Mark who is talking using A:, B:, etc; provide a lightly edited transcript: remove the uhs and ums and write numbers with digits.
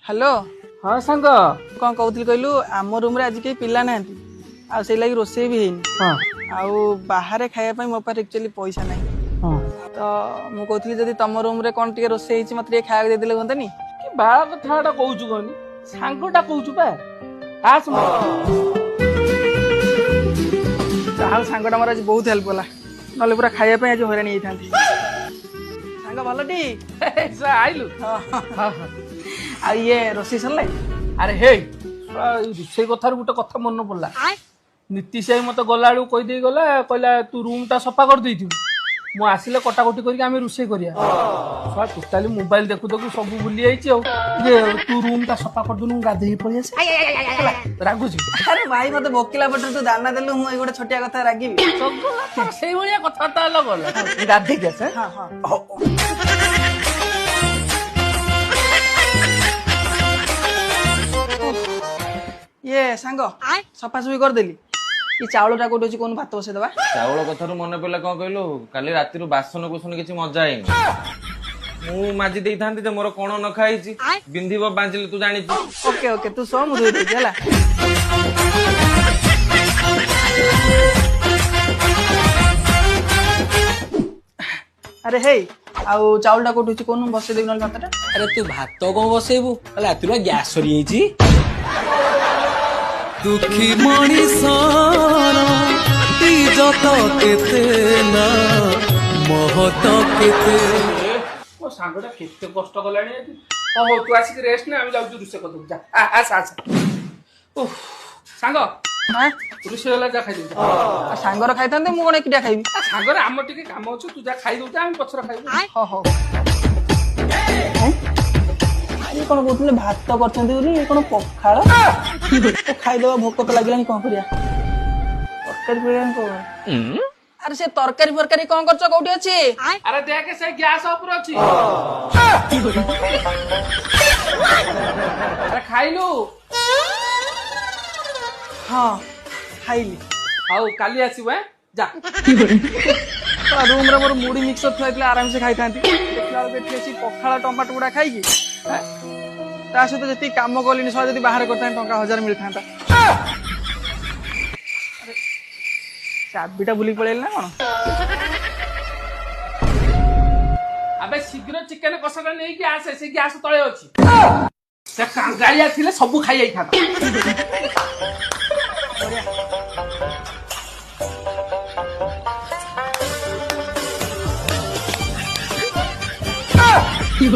A: hello
B: हाँ सांग
A: कौन कहूली कहलु आम रूम रे आज कहीं पिला ना आ से लगी रोसे भी हैनी
B: हाँ
A: आउ बाहर खाया मो पास एक्चुअली पैसा नहीं
B: हाँ
A: तो मु कहती जदि तुम रूम रे कौन टे रोसे मत खाया दे देले होंतानी
B: कि बाळ कथाटा कहूछु कहनी सांगटा कहूछु बा आस
A: ताल सांगटा मोर आज बहुत हेल्प कला नले पूरा खाया आज हैरान होइथांती सांग भलटी
B: आइलु
A: आ ये रोसे सरले
B: अरे हे रोषेई कथार गोटे कथा मन पड़ला नीतीश भाई मत गला बेलू कहीदे गला कहला तू रूम टा सफा कर देइथु मु आसिले कटाकटी करके आमे रोषेई करिया टोटाली मोबाइल देखु देखु सब भूली जाइए तू रूम टा सफा कर दूनु गाधेई पड़ी आसे रागुची
A: अरे भाई मत भोकिला पटर तू दाना देलु मु गोटे छोटिया कथा रागिबी
B: सेई भलिया कथाटा लगला गाधेई के आसे
A: हां हां ये सांग सफासफी करदेली ये चाउलटा कोठी अछि कोन भात बसे दबा
C: चाउल कथारू मन पड़ला कौन कहलु काली राति बासन कुसन किसी मजा आईनी मु माजी देई थांती जे मोर कोण न खाइची बिंधिब बांजिले तू जानि
A: ओके ओके तू सो मु धोई देला अरे हे आउ चाउलटा कोठी अछि कोन बसे देबी न भातटा
D: अरे तू भात कौन बसेबू रातिर गैस सरी दुखी मणिषर इज्जत केते ना महत केते
B: ओ सांगटा केते कष्ट कलानी हो हो तू आसिक रेस्ट ने आमी जाउछु रुसे कदू जा आस आस ओह सांग
A: हां
B: रुसे वाला जा खाइ दे
A: सांगर खाइथांते मु कोन एकटिया खाइबी
B: सांगर आम टिके काम अछि तू जा खाइ दउता आमी पछरा खाइबू
A: हो हो ये कौन कहते भात कर कौन पखाड़ खाईदे भोक तो लगे कौन करिया तरकारी अरे से तरकारी फरकारी कौन कर कौटी अच्छी
B: अरे देख से गैस ऊपर अछि अरे खाइलु
A: हाँ खाइली
B: हाउ काली आसीबो हैं जा
A: रूम रे मोर मुड़ी मिक्सर थैला आराम से खाई थांती देखला बेठी अछि पखाड़ा टमाटर गुडा खाई ता सहित जति काम कलिनी सह जति बाहर करता टंका 1000 मिलता चाबीटा भूली पड़ेल ना कौन
B: अबे शीघ्र चिकन कषाटा नहीं कि आसे से गैस तळे अछि से कांगालिया थिले सब खाई आइ था
A: की